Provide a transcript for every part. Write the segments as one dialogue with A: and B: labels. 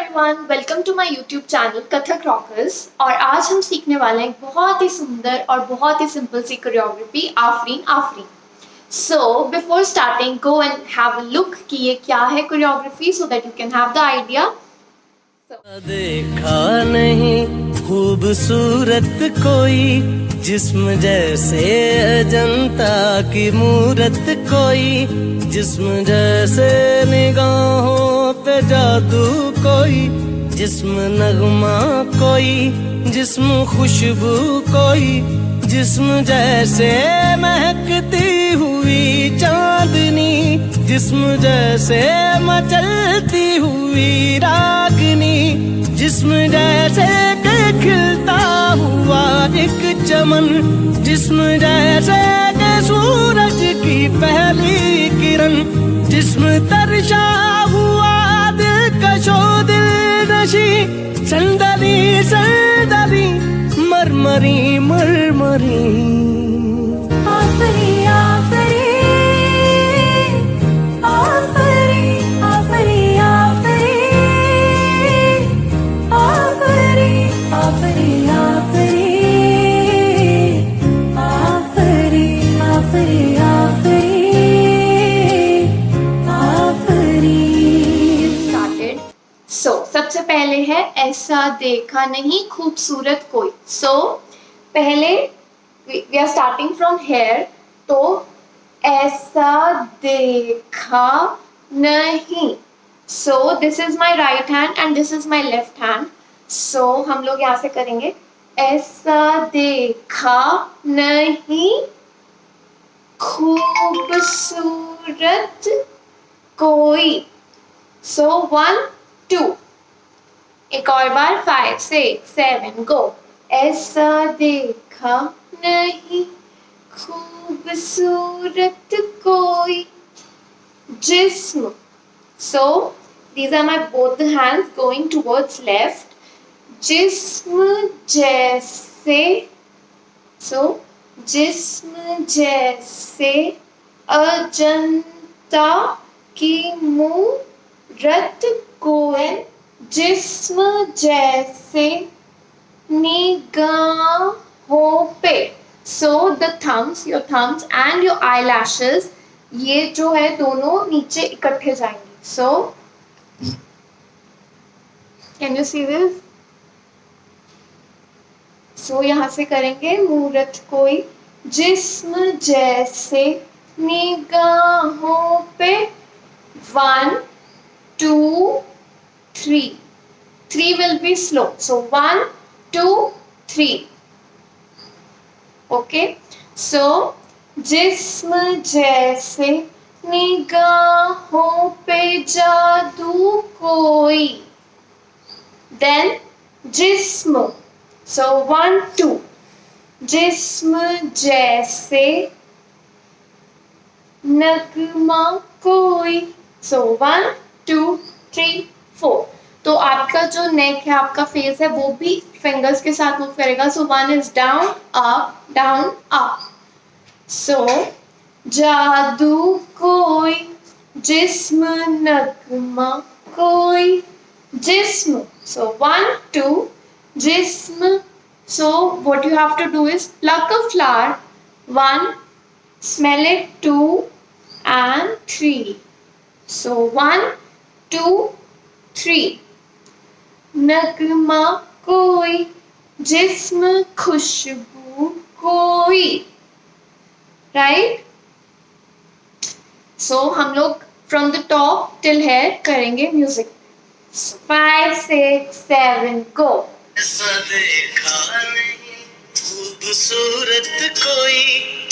A: Everyone, welcome to my YouTube channel Kathak rockers. और आज हम सीखने वाले हैं बहुत ही सुंदर और बहुत ही सिंपल सी choreography Afreen Afreen. So before starting go and have a look कि ये क्या है choreography, so that you can have the idea.
B: देखा नहीं खूबसूरत कोई जिस्म जैसे अजंता की मूरत कोई, जिस्म जैसे निगाहों पे जादू कोई, जिस्म नगमा कोई, जिस्म खुशबू कोई, जिस्म जैसे महकती हुई चांदनी, जिस्म जैसे मचलती हुई रागनी, जिस्म जैसे के खिलता हुआ एक चमन, जिस्म जैसे के सूरज की पहली किरण, जिस्म तरशा हुआ दिलकशो दिल नशी, संदली संदली मरमरी मरमरी।
C: आफरी आफरी आफरी आफरी आफरी आफरी आफरी आफरी आफरी आफरी आफरी
A: स्टार्टेड। सो सबसे पहले है ऐसा देखा नहीं खूबसूरत कोई। सो पहले we are starting from here. तो ऐसा देखा नहीं, so this is my right hand and this is my left hand. So हम लोग यहाँ से करेंगे ऐसा देखा नहीं खूबसूरत कोई। सो 1 2, एक और बार 5 6 7 गो। ऐसा देखा नहीं खूबसूरत कोई जिस्म। So these are my both the hands going towards left. जिस्म जैसे, so जिस्म जैसे अजंता की मूरत कोई, जिस्म जैसे निगाहों पे। So the thumbs, your thumbs and your eyelashes, ये जो है दोनों नीचे इकट्ठे जाएंगे। So can you see this? So यहाँ से करेंगे मूरत कोई, जिस्म जैसे निगाहों पे। 1 2 3, 3 will be slow. So 1 2 3. Okay. So जिस्म जैसे निगाहों पे जादू कोई, then जिस्म। So 1 2, जिस्म जैसे नगमा कोई। So 1 2 3 4। तो आपका जो नेक है, आपका फेस है, वो भी फिंगर्स के साथ मूव करेगा। सो 1 इज डाउन अप। सो जादू कोई, जिस्म नगमा कोई, जिस्म। सो 1 2 जिस्म। So what you have to do is pluck a flower, 1, smell it, 2 and 3. So 1 2 3। नगमा कोई, जिस्म खुशबू कोई, राइट। सो हम लोग from the top till here करेंगे म्यूजिक। 5 6 7 गो।
B: ऐसा देखा नहीं खूबसूरत कोई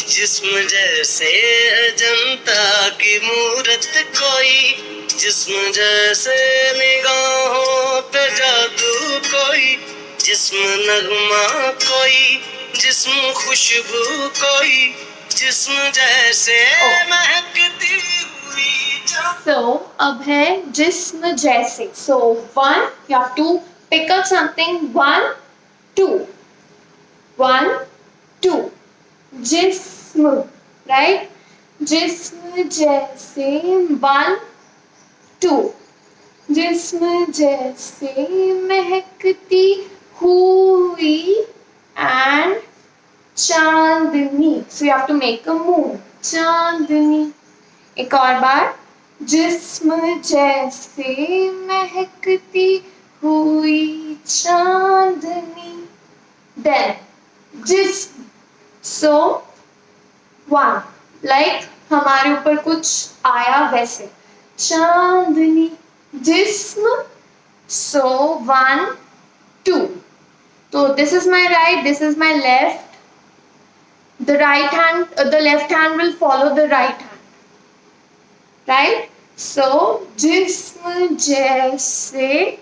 B: जिस्म जैसे अजंता की मूरत कोई, जिस्म जैसे निगाहों पे जादू कोई, जिस्म नगमा कोई, जिस्म खुशबू कोई, जिस्म जैसे महकती हुई।
A: So अब है जिस्म जैसे। So 1, you have to pick up something, 1 2 1 2 जिस्म, right? जिस्म जैसे 1 2 जिस्म जैसे महकती हुई and Chandni. So you have to make a moon. चांदनी. एक और बार. जिस्म जैसे महकती हुई चांदनी. Then जिस्म. So one. Like हमारे ऊपर कुछ आया वैसे. चांदनी. जिस्म. So 1, 2. So this is my right, this is my left. The right hand, the left hand will follow the right hand. Right? So जिस्म जैसे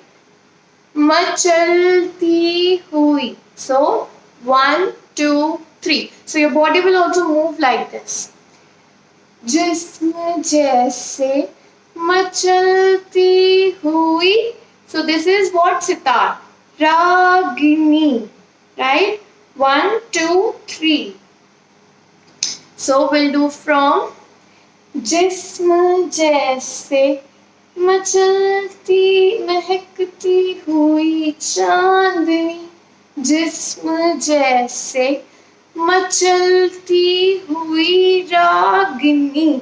A: मचलती हुई. So 1, 2, 3. So your body will also move like this. जिस्म जैसे मचलती हुई. So this is what sitar. Ragini. Right? 1, 2, 3. So we'll do from जिस्म जैसे मचलती महकती हुई चांदनी. जिस्म जैसे मचलती हुई रागिनी.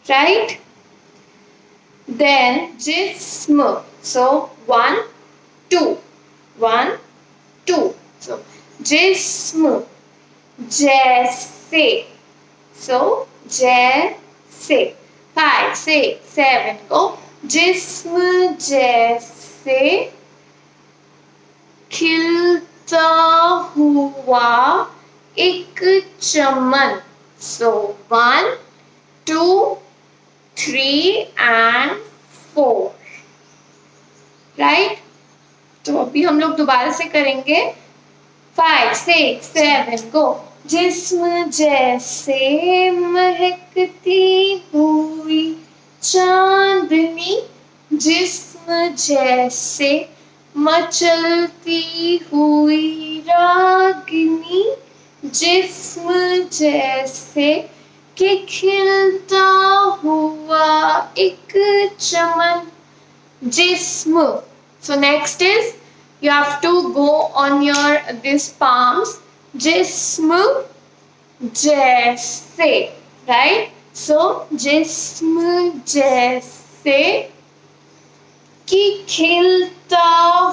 A: Right? Then जिस्म. So 1, 2. 1, 2. So जिस्म जैसे. So जैसे. 5, 6, 7. Go. जिस्म जैसे खिलता हुआ एक चमन. So 1, 2, 3 and 4. Right? तो अभी हम लोग दोबारा से करेंगे. 5, 6, 7. Go. जिस्म जैसे महकती हुई चांदनी. जिस्म जैसे मचलती हुई रागिनी. जिस्म जैसे कि खिलता हुआ एक चमन. जिस्म. So next is you have to go on your this palms. जिस्म जैसे. Right? So जिस्म जैसे कि खिलता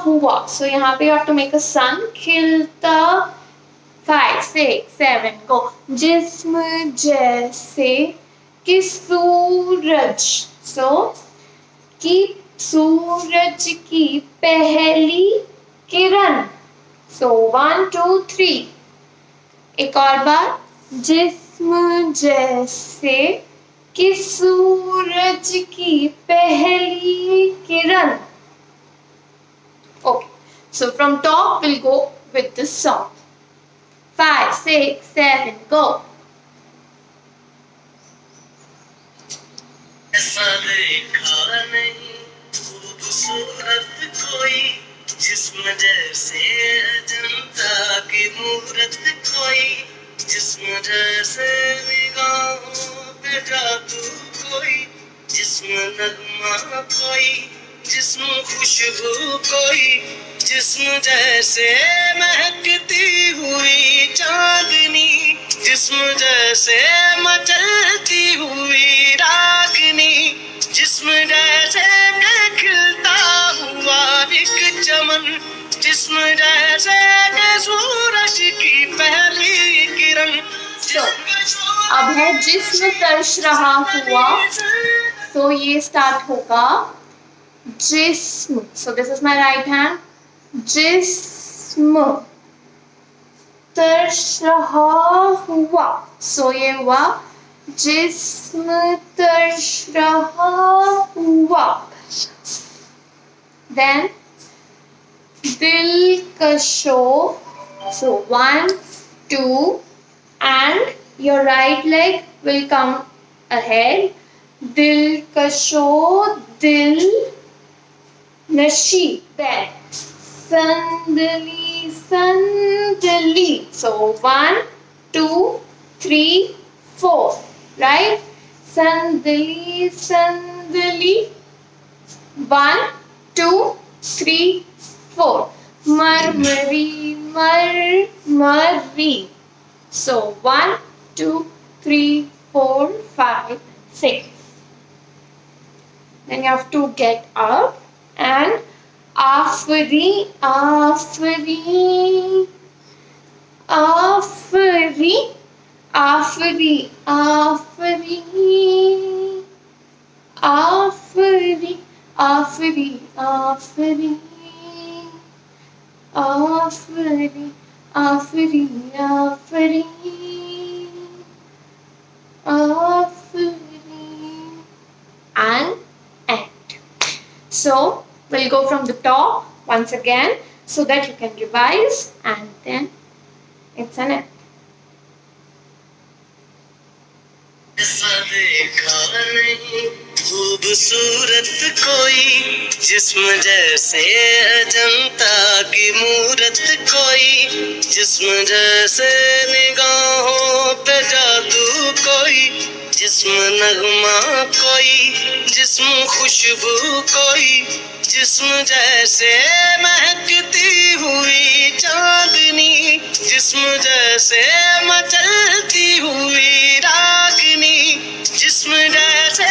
A: हुआ. So यहाँ पे you have to make a sun. खिलता. 5, 6, 7. Go. जिस्म जैसे कि सूरज. So कि सूरज की पहली किरण. So 1, 2, 3. एक और बार. जिस्म जैसे कि सूरज की पहली किरण. Okay. So from top we'll go with the song. 5, 6, 7. Go.
B: ऐसा देखा नहीं खूबसूरत कोई जिस्म जैसे अजंता की मूरत कोई. जिस्म जैसे निगाहों पे जादू कोई. जिस्म नगमा कोई. जिस्म खुशबू कोई. जिस्म जैसे महकती हुई चांदनी. जिस्म जैसे मचलती हुई रागिनी. जिस्म जैसे खिलता हुआ एक चमन. जिस्म जैसे सूरज की पहली किरण.
A: So, अब है जिस्म तर्श रहा हुआ. So ये स्टार्ट होगा. जिस्म. So this is my right hand. जिस्म तर्श रहा हुआ. So ये हुआ जिस्म तर्श रहा हुआ. Then दिलकशो. So 1, 2 and your right leg will come ahead. दिलकशो. दिल नशी. Then Sandali. Sandali. So 1, 2, 3, 4. Right? Sandali. Sandali. 1, 2, 3, 4. Murmury, murmury. So 1, 2, 3, 4, 5, 6. Then you have to get up and afri, afri, afri, afri, afri, afri, afri, afri, afri, afri, afri, afri, and end. So we'll go from the top once again so that you can revise, and then it's an end.
B: ऐसा देखा नहीं खूबसूरत कोई जिस्म जैसे अजंता की मूरत कोई जिस्म जैसे निगाहों पे जादू कोई जिस्म नगमा कोई जिस्म खुशबू कोई जिस्म जैसे महकती हुई चांदनी जिस्म जैसे मचलती हुई रागनी जिस्म जैसे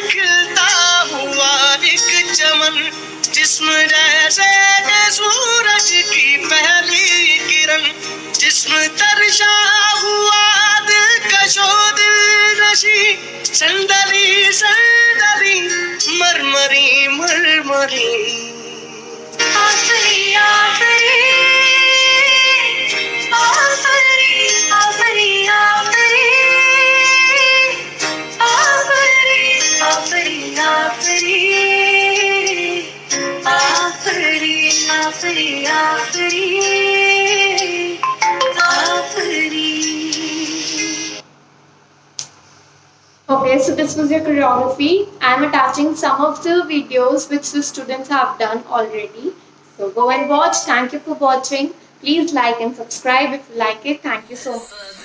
B: खिलता हुआ एक चमन जिस्म जैसे सूरज की पहली किरण जिस्म तरशा हुआ दिलकशो दिलनशी संदली संदली मरमरी मरमरी
C: आफरी आफरी आफरी आफरी आफरी आफरी आफरी आफरी आफरी आफरी आफरी आफरी
A: Okay, so this was your choreography. I am attaching some of the videos which the students have done already. So go and watch. Thank you for watching. Please like and subscribe if you like it. Thank you so much.